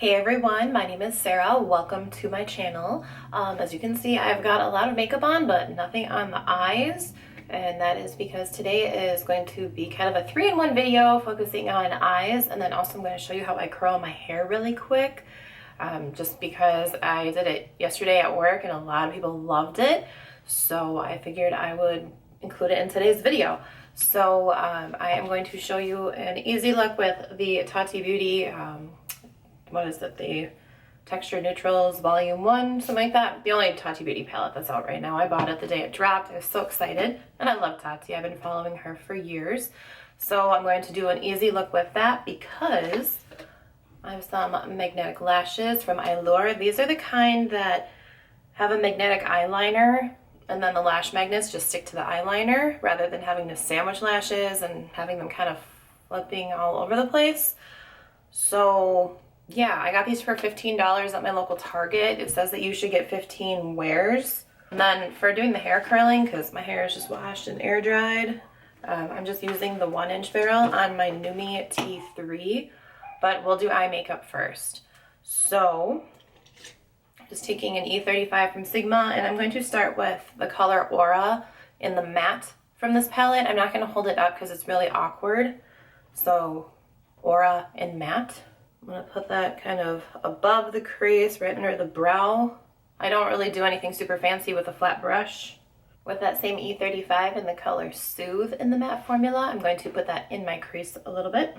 Hey everyone, my name is Sarah. Welcome to my channel. As you can see, I've got a lot of makeup on, but nothing on the eyes. And that is because today is going to be kind of a 3-in-1 video focusing on eyes. And then also I'm going to show you how I curl my hair really quick. Just because I did it yesterday at work and a lot of people loved it. So I figured I would include it in today's video. So I am going to show you an easy look with the Tati Beauty what is it, the Texture Neutrals Volume 1, something like that. The only Tati Beauty palette that's out right now. I bought it the day it dropped. I was so excited, and I love Tati. I've been following her for years. So I'm going to do an easy look with that because I have some magnetic lashes from Allure. These are the kind that have a magnetic eyeliner, and then the lash magnets just stick to the eyeliner rather than having to sandwich lashes and having them kind of flipping all over the place. So yeah, I got these for $15 at my local Target. It says that you should get 15 wears. And then for doing the hair curling, because my hair is just washed and air dried, I'm just using the 1-inch barrel on my Numi T3, but we'll do eye makeup first. So just taking an E35 from Sigma, and I'm going to start with the color Aura in the matte from this palette. I'm not going to hold it up because it's really awkward. So Aura in matte. I'm going to put that kind of above the crease, right under the brow. I don't really do anything super fancy with a flat brush. With that same E35 in the color Soothe in the matte formula, I'm going to put that in my crease a little bit.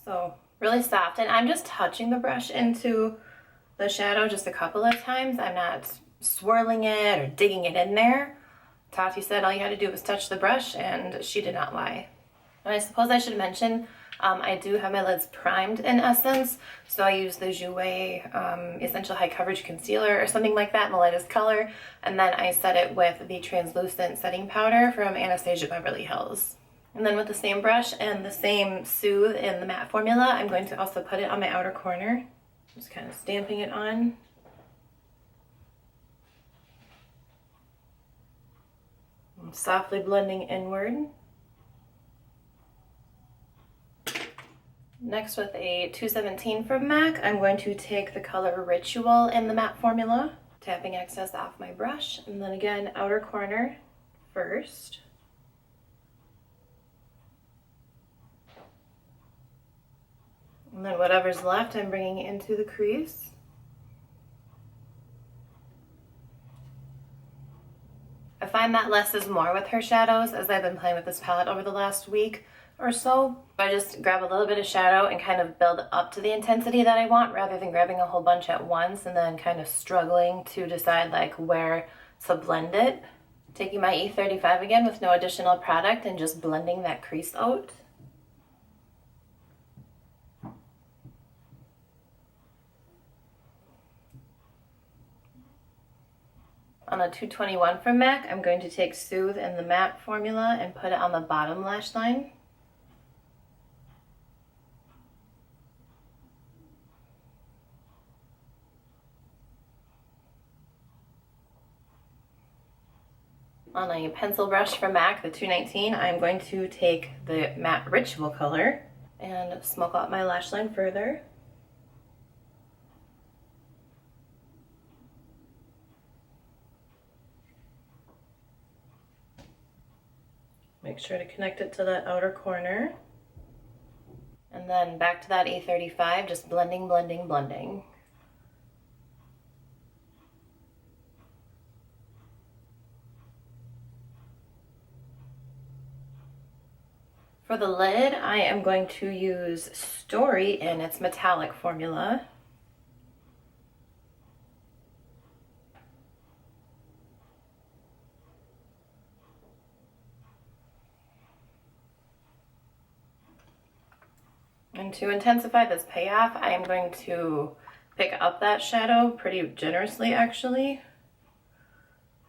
So really soft, and I'm just touching the brush into the shadow just a couple of times. I'm not swirling it or digging it in there. Tati said all you had to do was touch the brush, and she did not lie. And I suppose I should mention I do have my lids primed in Essence, so I use the Jouer Essential High Coverage Concealer or something like that in the lightest color, and then I set it with the translucent setting powder from Anastasia Beverly Hills. And then with the same brush and the same Soothe in the matte formula, I'm going to also put it on my outer corner. Just kind of stamping it on. And softly blending inward. Next, with a 217 from MAC, I'm going to take the color Ritual in the matte formula, tapping excess off my brush, and then again, outer corner first. And then whatever's left, I'm bringing into the crease. I find that less is more with her shadows as I've been playing with this palette over the last week or so. I just grab a little bit of shadow and kind of build up to the intensity that I want rather than grabbing a whole bunch at once and then kind of struggling to decide like where to blend it. Taking my E35 again with no additional product and just blending that crease out. On a 221 from MAC, I'm going to take Soothe in the matte formula and put it on the bottom lash line. On a pencil brush from MAC, the 219, I'm going to take the matte Ritual color and smoke out my lash line further. Make sure to connect it to that outer corner. And then back to that A35, just blending, blending, blending. For the lid, I am going to use Story in its metallic formula. And to intensify this payoff, I am going to pick up that shadow pretty generously, actually.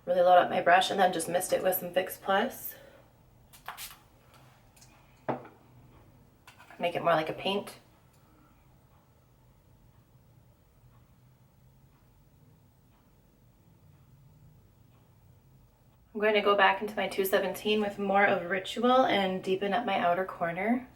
Really load up my brush and then just mist it with some Fix Plus. make it more like a paint. going to go back into my 217 with more of Ritual and deepen up my outer corner.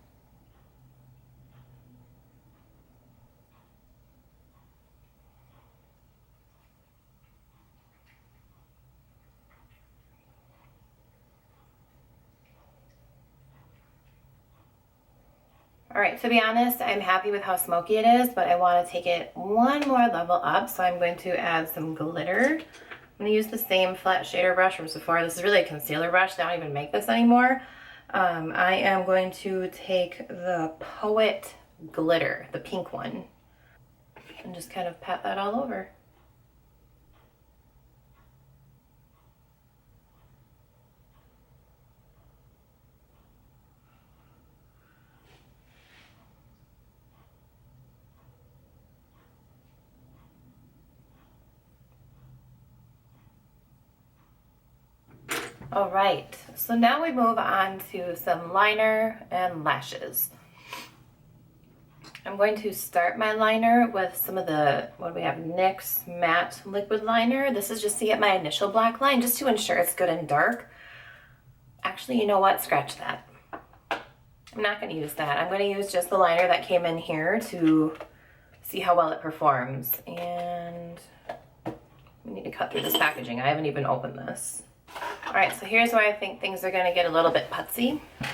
All right, to be honest, I'm happy with how smoky it is, but I want to take it one more level up, so I'm going to add some glitter. I'm going to use the same flat shader brush from Sephora. This is really a concealer brush. They don't even make this anymore. I am going to take the Poet glitter, the pink one, and just kind of pat that all over. All right, so now we move on to some liner and lashes. I'm going to start my liner with some of the, what do we have, NYX Matte Liquid Liner. This is just to get my initial black line, just to ensure it's good and dark. Actually, you know what? Scratch that. I'm not going to use that. I'm going to use just the liner that came in here to see how well it performs. And we need to cut through this packaging. I haven't even opened this. All right, so here's where I think things are going to get a little bit putsy. I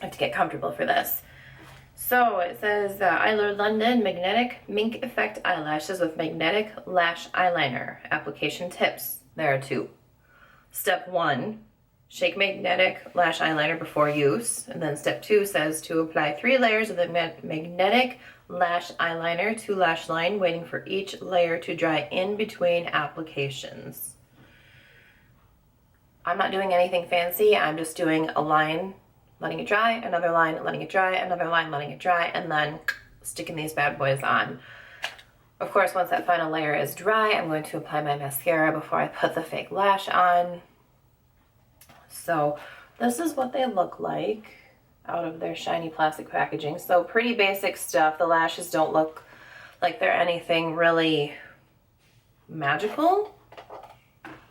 have to get comfortable for this. So it says Eyelure London Magnetic Mink Effect Eyelashes with Magnetic Lash Eyeliner. Application tips. There are 2. Step 1, shake magnetic lash eyeliner before use. And then step 2 says to apply 3 layers of the magnetic lash eyeliner to lash line, waiting for each layer to dry in between applications. I'm not doing anything fancy. I'm just doing a line, letting it dry, another line, letting it dry, another line, letting it dry, and then sticking these bad boys on. Of course, once that final layer is dry, I'm going to apply my mascara before I put the fake lash on. So this is what they look like out of their shiny plastic packaging. So pretty basic stuff. The lashes don't look like they're anything really magical,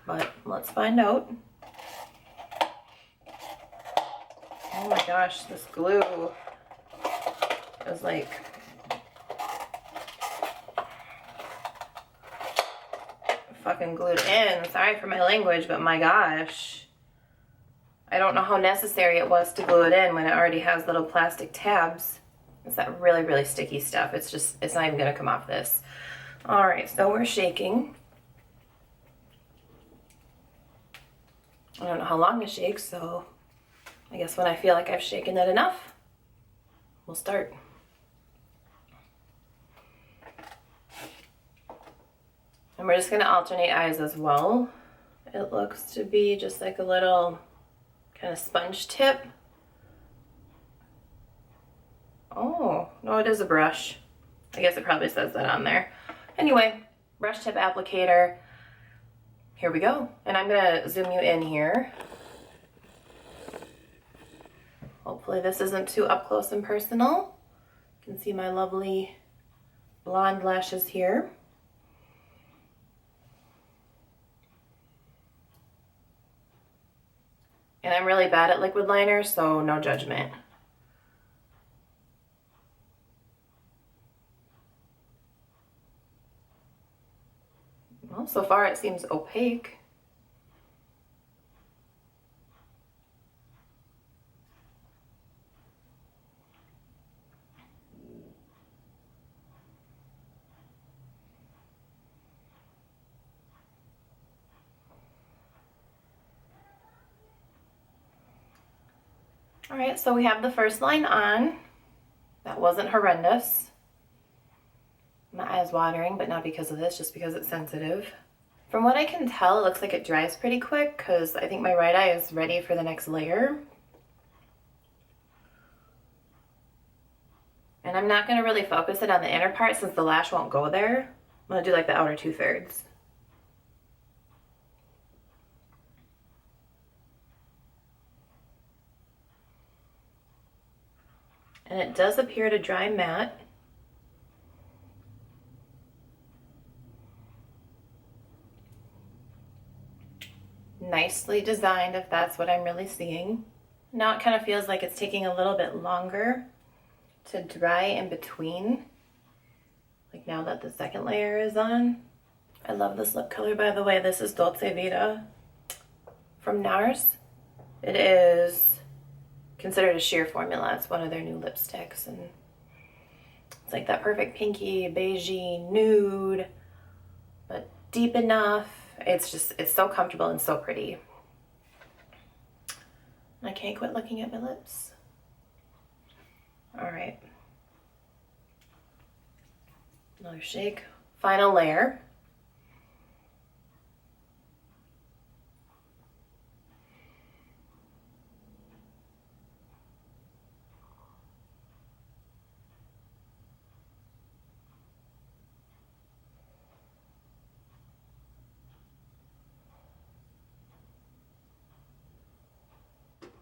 but let's find out. Oh my gosh, this glue is like fucking glued in. Sorry for my language, but my gosh. I don't know how necessary it was to glue it in when it already has little plastic tabs. It's that really, really sticky stuff. It's not even gonna come off this. All right, so we're shaking. I don't know how long to shake, so I guess when I feel like I've shaken it enough, we'll start. And we're just gonna alternate eyes as well. It looks to be just like a little kind of sponge tip. Oh, no, it is a brush. I guess it probably says that on there. Anyway, brush tip applicator. Here we go. And I'm gonna zoom you in here. Hopefully this isn't too up close and personal. You can see my lovely blonde lashes here. And I'm really bad at liquid liner, so no judgment. Well, so far it seems opaque. All right, so we have the first line on. That wasn't horrendous. My eye's watering, but not because of this, just because it's sensitive. From what I can tell, it looks like it dries pretty quick because I think my right eye is ready for the next layer. And I'm not gonna really focus it on the inner part since the lash won't go there. I'm gonna do like the outer 2/3. And it does appear to dry matte. nicely designed, if that's what I'm really seeing. Now it kind of feels like it's taking a little bit longer to dry in between, like now that the second layer is on. I love this lip color, by the way. This is Dolce Vita from NARS. It is considered a sheer formula. It's one of their new lipsticks, and it's like that perfect pinky, beigey, nude, but deep enough. It's so comfortable and so pretty. I can't quit looking at my lips. All right. Another shake. Final layer.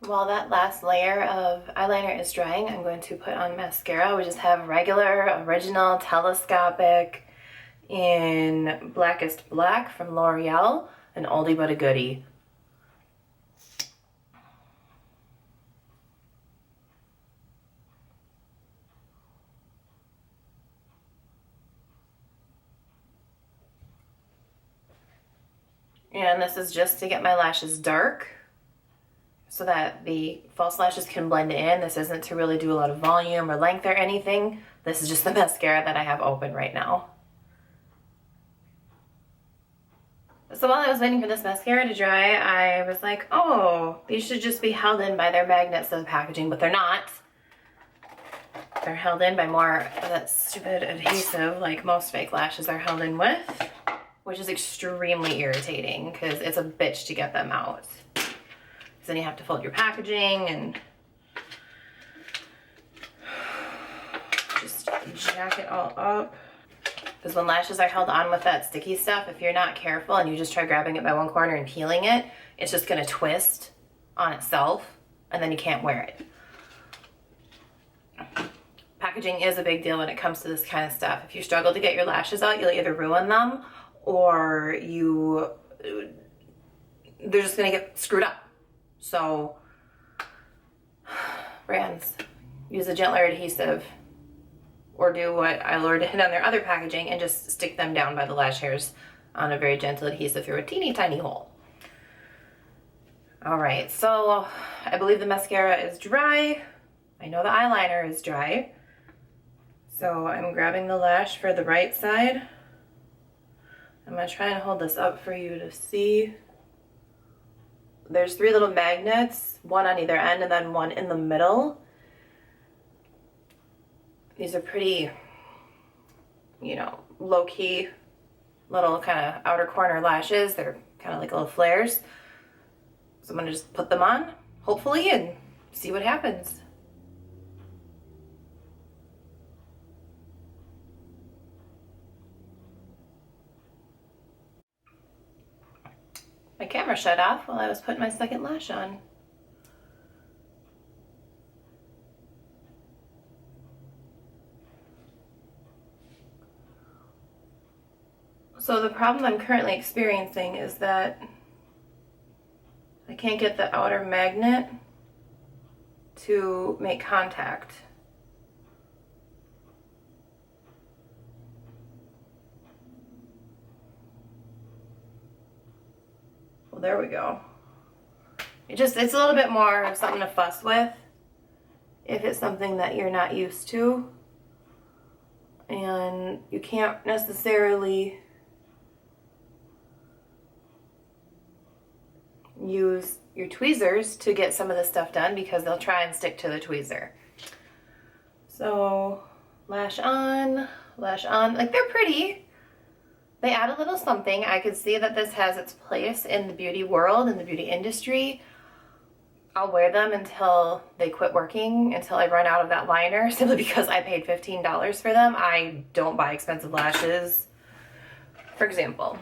While that last layer of eyeliner is drying, I'm going to put on mascara. We just have regular, original, telescopic in Blackest Black from L'Oreal, an oldie but a goodie. And this is just to get my lashes dark, so that the false lashes can blend in. This isn't to really do a lot of volume or length or anything. This is just the mascara that I have open right now. So while I was waiting for this mascara to dry, I was like, oh, these should just be held in by their magnets of the packaging, but they're not. They're held in by more of that stupid adhesive like most fake lashes are held in with, which is extremely irritating because it's a bitch to get them out. Then you have to fold your packaging and just jack it all up. Because when lashes are held on with that sticky stuff, if you're not careful and you just try grabbing it by one corner and peeling it, it's just gonna twist on itself and then you can't wear it. Packaging is a big deal when it comes to this kind of stuff. If you struggle to get your lashes out, you'll either ruin them or they're just gonna get screwed up. So, brands, use a gentler adhesive or do what I learned did on their other packaging and just stick them down by the lash hairs on a very gentle adhesive through a teeny tiny hole. All right, so I believe the mascara is dry. I know the eyeliner is dry. So I'm grabbing the lash for the right side. I'm gonna try and hold this up for you to see. There's 3 little magnets, one on either end and then one in the middle. These are pretty, you know, low-key little kind of outer corner lashes. They're kind of like little flares. So I'm gonna just put them on, hopefully, and see what happens. My camera shut off while I was putting my second lash on. So the problem I'm currently experiencing is that I can't get the outer magnet to make contact. Well, there we go. It's a little bit more of something to fuss with if it's something that you're not used to. And you can't necessarily use your tweezers to get some of this stuff done because they'll try and stick to the tweezer. So lash on, like they're pretty. They add a little something. I could see that this has its place in the beauty world, in the beauty industry. I'll wear them until they quit working, until I run out of that liner, simply because I paid $15 for them. I don't buy expensive lashes. For example,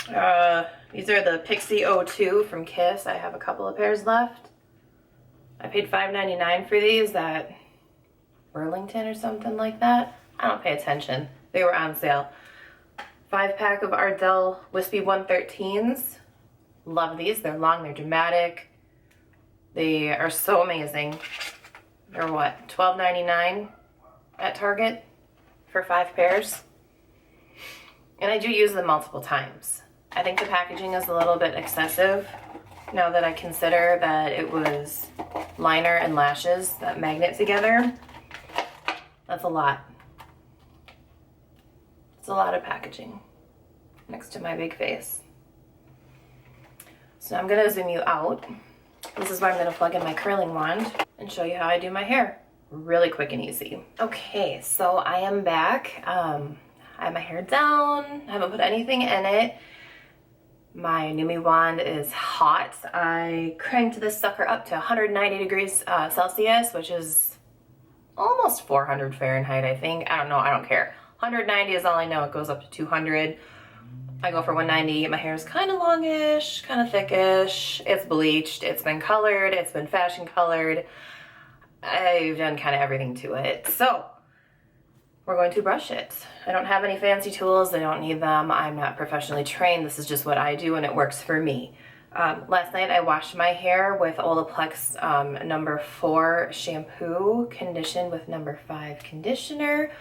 these are the Pixie 02 from Kiss. I have a couple of pairs left. I paid $5.99 for these at Burlington or something like that. I don't pay attention. They were on sale. 5-pack of Ardell Wispy 113s. Love these. They're long, they're dramatic. They are so amazing. They're what, $12.99 at Target for 5 pairs? And I do use them multiple times. I think the packaging is a little bit excessive now that I consider that it was liner and lashes that magnet together. That's a lot. It's a lot of packaging next to my big face. So I'm gonna zoom you out. This is where I'm gonna plug in my curling wand and show you how I do my hair. Really quick and easy. Okay, so I am back. I have my hair down. I haven't put anything in it. My NuMe wand is hot. I cranked this sucker up to 190 degrees Celsius, which is almost 400 Fahrenheit, I think. I don't know, I don't care. 190 is all I know. It goes up to 200. I go for 190. My hair is kind of longish, kind of thickish. It's bleached, it's been colored, it's been fashion colored. I've done kind of everything to it. So we're going to brush it. I don't have any fancy tools. I don't need them. I'm not professionally trained. This is just what I do and it works for me. Last night I washed my hair with Olaplex number 4 shampoo, conditioned with number 5 conditioner.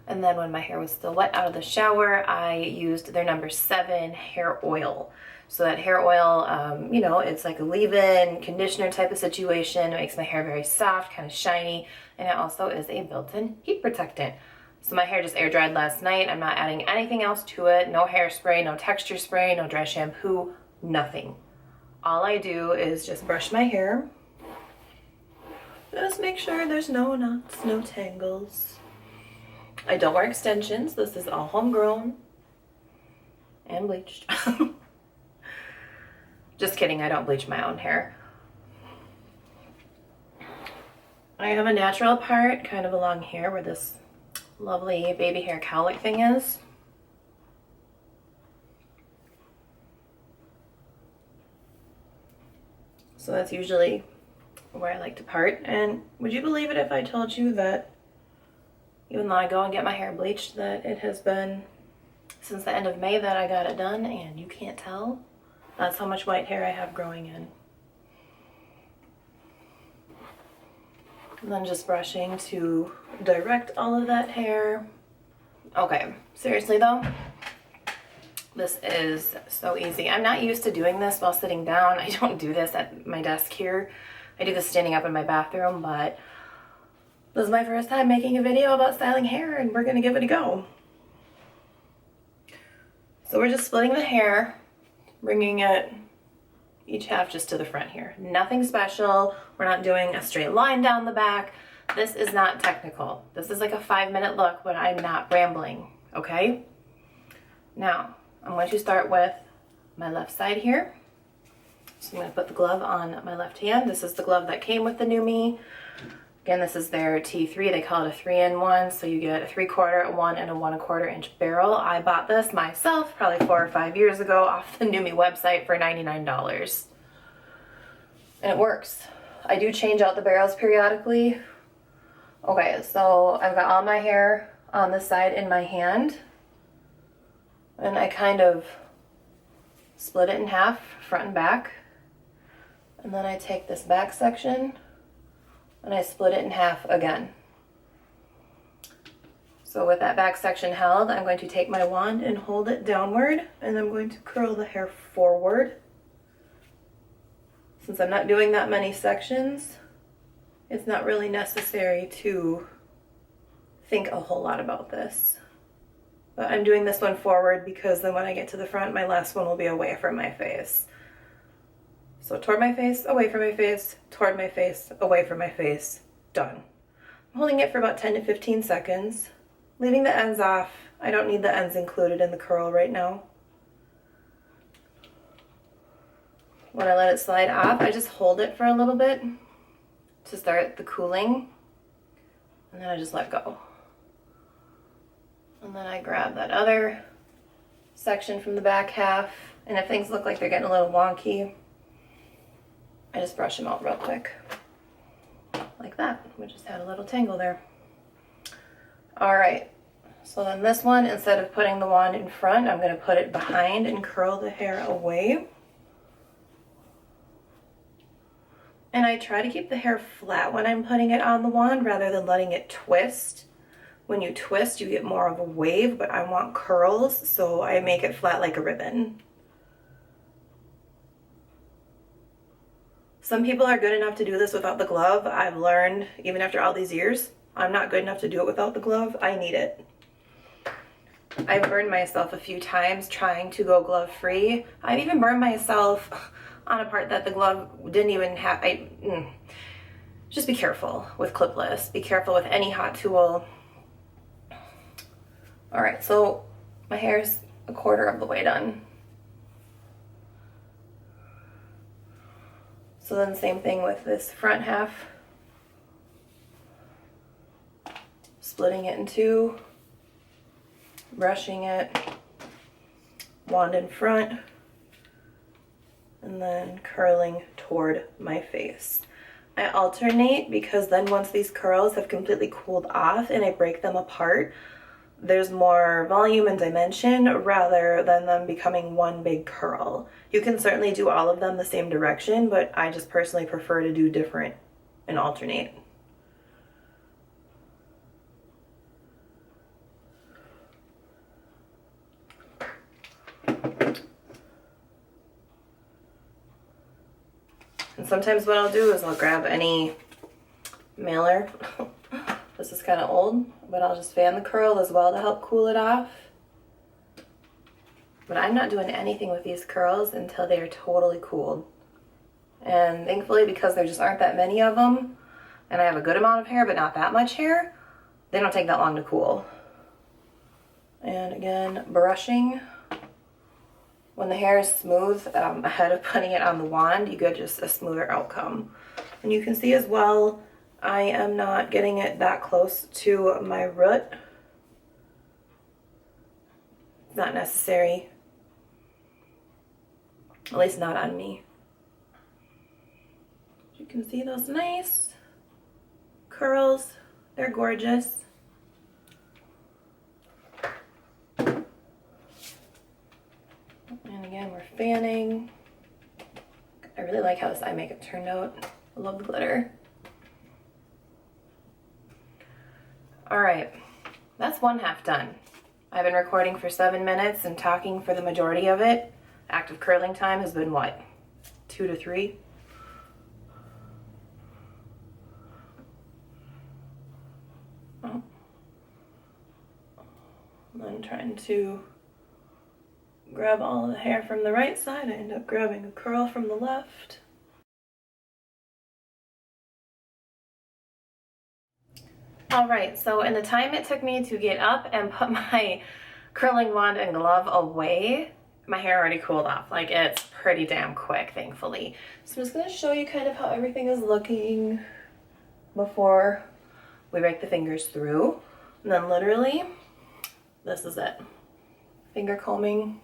And then when my hair was still wet out of the shower, I used their number 7 hair oil. So that hair oil, you know, it's like a leave-in conditioner type of situation. It makes my hair very soft, kind of shiny, and it also is a built-in heat protectant. So my hair just air dried last night. I'm not adding anything else to it. No hairspray, no texture spray, no dry shampoo, nothing. All I do is just brush my hair. Just make sure there's no knots, no tangles. I don't wear extensions. This is all homegrown and bleached. Just kidding, I don't bleach my own hair. I have a natural part kind of along here where this lovely baby hair cowlick thing is. So that's usually where I like to part. And would you believe it if I told you that even though I go and get my hair bleached, that it has been since the end of May that I got it done, and you can't tell? That's how much white hair I have growing in. And then just brushing to direct all of that hair. Okay, seriously though, this is so easy. I'm not used to doing this while sitting down. I don't do this at my desk here. I do this standing up in my bathroom, but this is my first time making a video about styling hair, and we're gonna give it a go. So we're just splitting the hair, bringing it each half just to the front here. Nothing special. We're not doing a straight line down the back. This is not technical. This is like a 5-minute look, but I'm not rambling, okay? Now, I'm going to start with my left side here. So I'm going to put the glove on my left hand. This is the glove that came with the NuMe. Again, this is their T3. They call it a 3-in-1, so you get a 3/4, a 1, and a 1/4 inch barrel. I bought this myself probably 4 or 5 years ago off the NuMe website for $99. And it works. I do change out the barrels periodically. Okay, so I've got all my hair on this side in my hand. And I kind of split it in half, front and back. And then I take this back section and I split it in half again. So with that back section held, I'm going to take my wand and hold it downward, and I'm going to curl the hair forward. Since I'm not doing that many sections, it's not really necessary to think a whole lot about this. But I'm doing this one forward because then when I get to the front, my last one will be away from my face. So toward my face, away from my face, toward my face, away from my face, done. I'm holding it for about 10 to 15 seconds, leaving the ends off. I don't need the ends included in the curl right now. When I let it slide off, I just hold it for a little bit to start the cooling, and then I just let go. And then I grab that other section from the back half, and if things look like they're getting a little wonky, I just brush them out real quick, like that. We just had a little tangle there. All right, so then this one, instead of putting the wand in front, I'm gonna put it behind and curl the hair away. And I try to keep the hair flat when I'm putting it on the wand rather than letting it twist. When you twist, you get more of a wave, but I want curls, so I make it flat like a ribbon. Some people are good enough to do this without the glove. I've learned, even after all these years, I'm not good enough to do it without the glove. I need it. I've burned myself a few times trying to go glove free. I've even burned myself on a part that the glove didn't even have. Just be careful with clipless. Be careful with any hot tool. All right, so my hair's a quarter of the way done. So then same thing with this front half. Splitting it in two, brushing it, wand in front, and then curling toward my face. I alternate because then once these curls have completely cooled off and I break them apart, there's more volume and dimension rather than them becoming one big curl. You can certainly do all of them the same direction, but I just personally prefer to do different and alternate. And sometimes what I'll do is I'll grab any mailer. This is kind of old, but I'll just fan the curl as well to help cool it off. But I'm not doing anything with these curls until they are totally cooled. And thankfully, because there just aren't that many of them, and I have a good amount of hair but not that much hair, they don't take that long to cool. And again, brushing. When the hair is smooth, ahead of putting it on the wand, you get just a smoother outcome. And you can see as well, I am not getting it that close to my root. It's not necessary. At least not on me. You can see those nice curls. They're gorgeous. And again, we're fanning. I really like how this eye makeup turned out. I love the glitter. All right, that's one half done. I've been recording for 7 minutes and talking for the majority of it. Active curling time has been what? 2 to 3? Oh. I'm trying to grab all the hair from the right side. I end up grabbing a curl from the left. All right, so in the time it took me to get up and put my curling wand and glove away, my hair already cooled off. Like, it's pretty damn quick, thankfully. So I'm just gonna show you kind of how everything is looking before we rake the fingers through. And then literally, this is it. Finger combing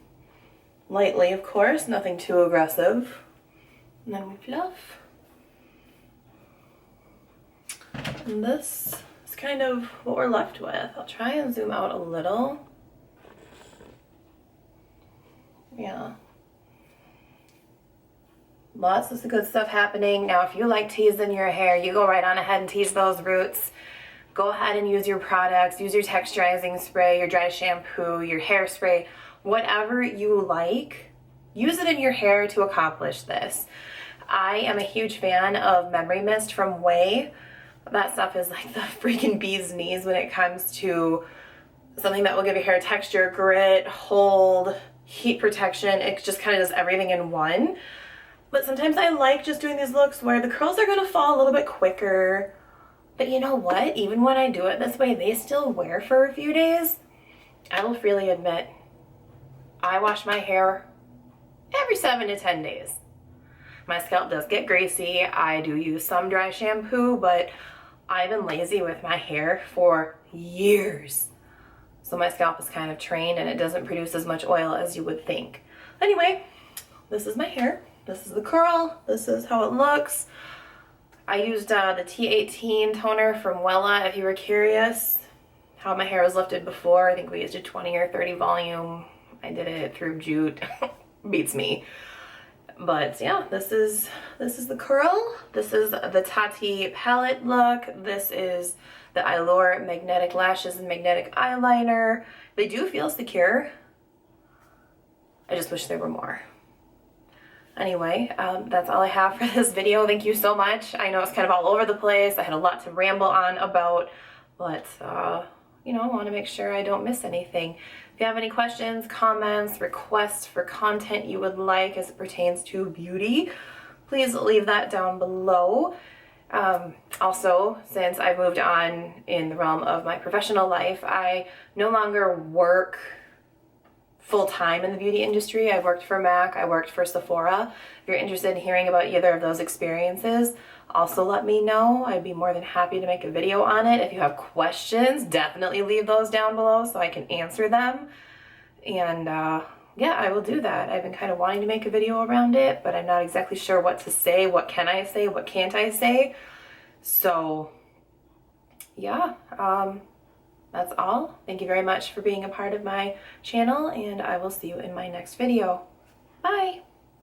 lightly, of course, nothing too aggressive. And then we fluff. And this is kind of what we're left with. I'll try and zoom out a little. Yeah. Lots of good stuff happening. Now, if you like teasing your hair, you go right on ahead and tease those roots. Go ahead and use your products. Use your texturizing spray, your dry shampoo, your hairspray, whatever you like. Use it in your hair to accomplish this. I am a huge fan of Memory Mist from Way. That stuff is like the freaking bee's knees when it comes to something that will give your hair texture, grit, hold, heat protection. It just kind of does everything in one. But sometimes I like just doing these looks where the curls are going to fall a little bit quicker. But you know what? Even when I do it this way, they still wear for a few days. I will freely admit, I wash my hair every 7 to 10 days. My scalp does get greasy. I do use some dry shampoo, but I've been lazy with my hair for years. So my scalp is kind of trained and it doesn't produce as much oil as you would think. Anyway, this is my hair. This is the curl. This is how it looks. I used the T18 toner from Wella, if you were curious how my hair was lifted before. I think we used a 20 or 30 volume. I did it through Jute. Beats me. But yeah, this is the curl. This is the Tati Palette look. This is the Allure magnetic lashes and magnetic eyeliner. They do feel secure. I just wish there were more. Anyway, that's all I have for this video. Thank you so much. I know it's kind of all over the place. I had a lot to ramble on about, but you know, I want to make sure I don't miss anything. If you have any questions, comments, requests for content you would like as it pertains to beauty, please leave that down below. Also, since I've moved on in the realm of my professional life, I no longer work full-time in the beauty industry. I worked for MAC, I worked for Sephora. If you're interested in hearing about either of those experiences, also let me know. I'd be more than happy to make a video on it. If you have questions, definitely leave those down below so I can answer them. And yeah, I will do that. I've been kind of wanting to make a video around it, but I'm not exactly sure what to say. What can I say? What can't I say? So yeah, that's all. Thank you very much for being a part of my channel, and I will see you in my next video. Bye!